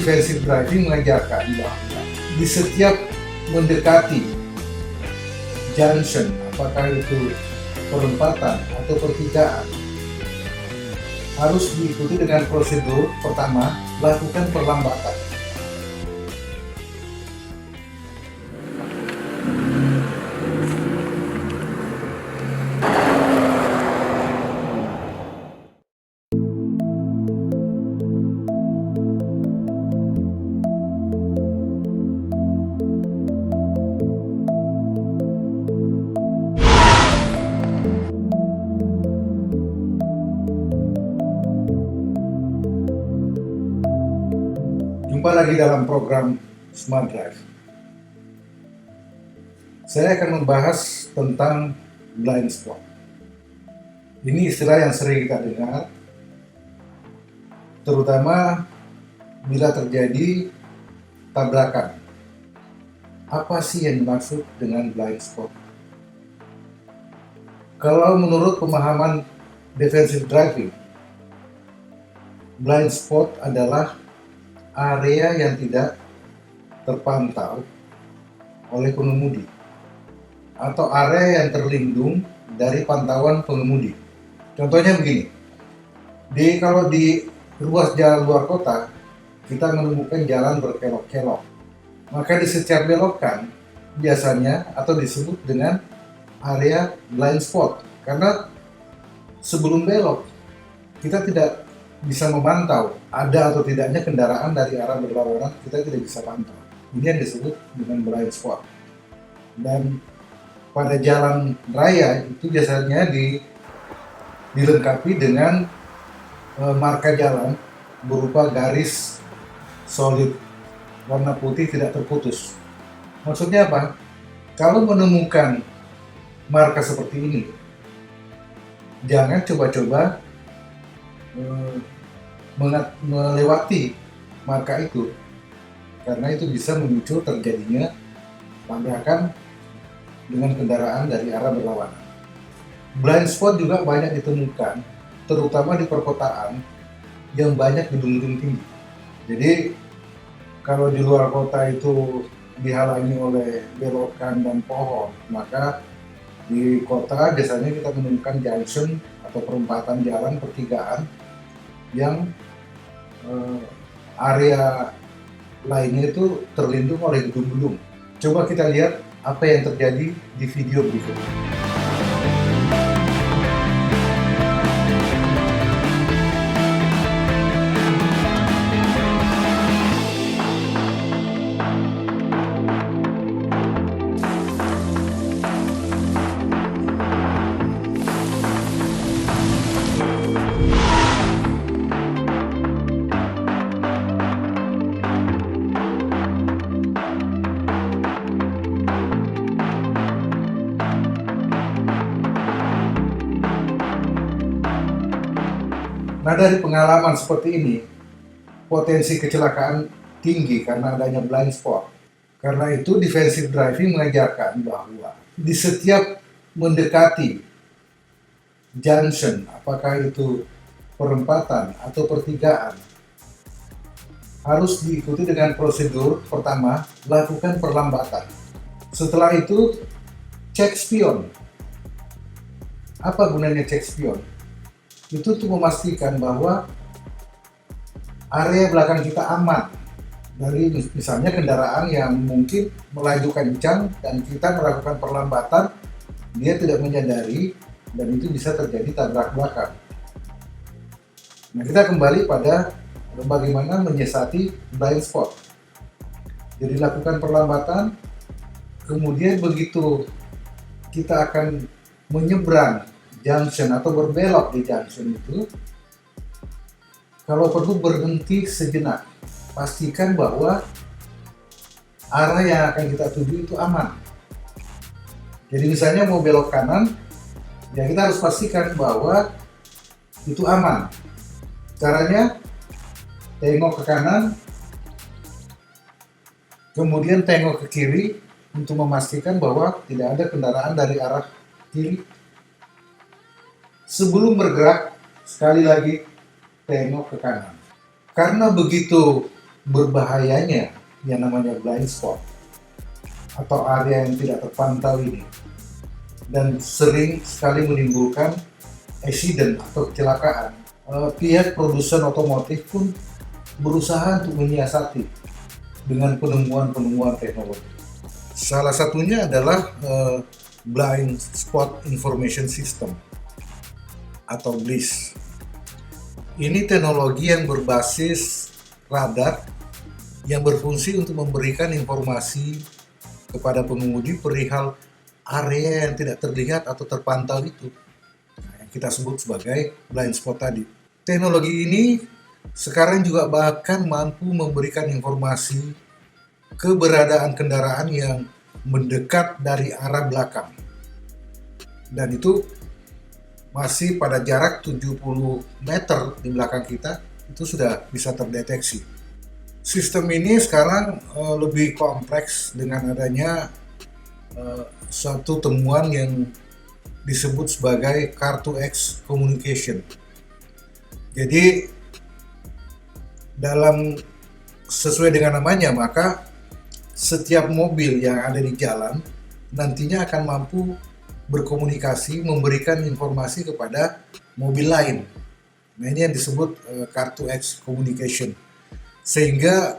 defensive driving mengajarkan bahwa di setiap mendekati junction, apakah itu perempatan atau pertigaan, harus diikuti dengan prosedur. Pertama, lakukan perlambatan. Jumpa lagi dalam program Smart Drive. Saya akan membahas tentang blind spot. Ini istilah yang sering kita dengar, terutama bila terjadi tabrakan. Apa sih yang dimaksud dengan blind spot? Kalau menurut pemahaman defensive driving, blind spot adalah area yang tidak terpantau oleh pengemudi atau area yang terlindung dari pantauan pengemudi. Contohnya begini, kalau di ruas jalan luar kota kita menemukan jalan berkelok-kelok, maka di setiap belokan biasanya atau disebut dengan area blind spot, karena sebelum belok kita tidak bisa memantau ada atau tidaknya kendaraan dari arah berlawanan, kita tidak bisa pantau. Ini yang disebut dengan blind spot. Dan pada jalan raya itu biasanya dilengkapi dengan marka jalan berupa garis solid warna putih tidak terputus. Maksudnya apa? Kalau menemukan marka seperti ini, jangan coba-coba melewati marka itu, karena itu bisa memicu terjadinya tabrakan dengan kendaraan dari arah berlawanan. Blind spot juga banyak ditemukan, terutama di perkotaan yang banyak gedung-gedung tinggi. Jadi kalau di luar kota itu dihalangi oleh belokan dan pohon, maka di kota biasanya kita menemukan junction atau perempatan jalan pertigaan yang area lainnya itu terlindung oleh gedung-gedung. Coba kita lihat apa yang terjadi di video berikut. Nah, dari pengalaman seperti ini, potensi kecelakaan tinggi karena adanya blind spot. Karena itu, defensive driving mengajarkan bahwa di setiap mendekati junction, apakah itu perempatan atau pertigaan, harus diikuti dengan prosedur. Pertama, lakukan perlambatan. Setelah itu, cek spion. Apa gunanya cek spion? Itu untuk memastikan bahwa area belakang kita aman dari misalnya kendaraan yang mungkin melaju kencang dan kita melakukan perlambatan, dia tidak menyadari dan itu bisa terjadi tabrak belakang. Nah, kita kembali pada bagaimana menyiasati blind spot. Jadi lakukan perlambatan, kemudian begitu kita akan menyeberang junction atau berbelok di junction itu, kalau perlu berhenti sejenak, pastikan bahwa arah yang akan kita tuju itu aman. Jadi misalnya mau belok kanan, ya kita harus pastikan bahwa itu aman. Caranya tengok ke kanan, kemudian tengok ke kiri untuk memastikan bahwa tidak ada kendaraan dari arah kiri. Sebelum bergerak, sekali lagi tengok ke kanan. Karena begitu berbahayanya yang namanya blind spot atau area yang tidak terpantau ini, dan sering sekali menimbulkan accident atau kecelakaan. Pihak produsen otomotif pun berusaha untuk menyiasati dengan penemuan-penemuan teknologi. Salah satunya adalah Blind Spot Information System atau BLIS. Ini teknologi yang berbasis radar yang berfungsi untuk memberikan informasi kepada pengemudi perihal area yang tidak terlihat atau terpantau itu, yang kita sebut sebagai blind spot tadi. Teknologi ini sekarang juga bahkan mampu memberikan informasi keberadaan kendaraan yang mendekat dari arah belakang, dan itu masih pada jarak 70 meter di belakang kita, itu sudah bisa terdeteksi. Sistem ini sekarang lebih kompleks dengan adanya suatu temuan yang disebut sebagai Car-to-X communication. Jadi sesuai dengan namanya, maka setiap mobil yang ada di jalan nantinya akan mampu berkomunikasi, memberikan informasi kepada mobil lain. Nah, ini yang disebut Car-to-X communication. Sehingga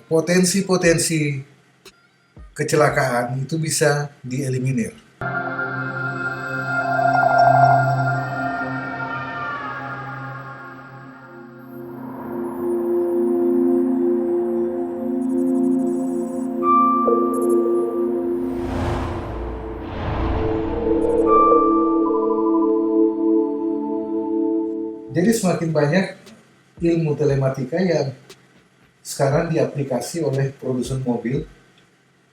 potensi-potensi kecelakaan itu bisa dieliminir. Jadi semakin banyak ilmu telematika yang sekarang diaplikasi oleh produsen mobil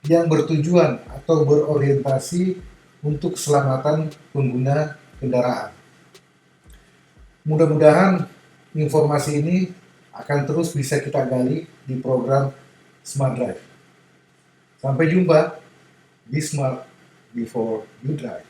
yang bertujuan atau berorientasi untuk keselamatan pengguna kendaraan. Mudah-mudahan informasi ini akan terus bisa kita gali di program Smart Drive. Sampai jumpa, be smart before you drive.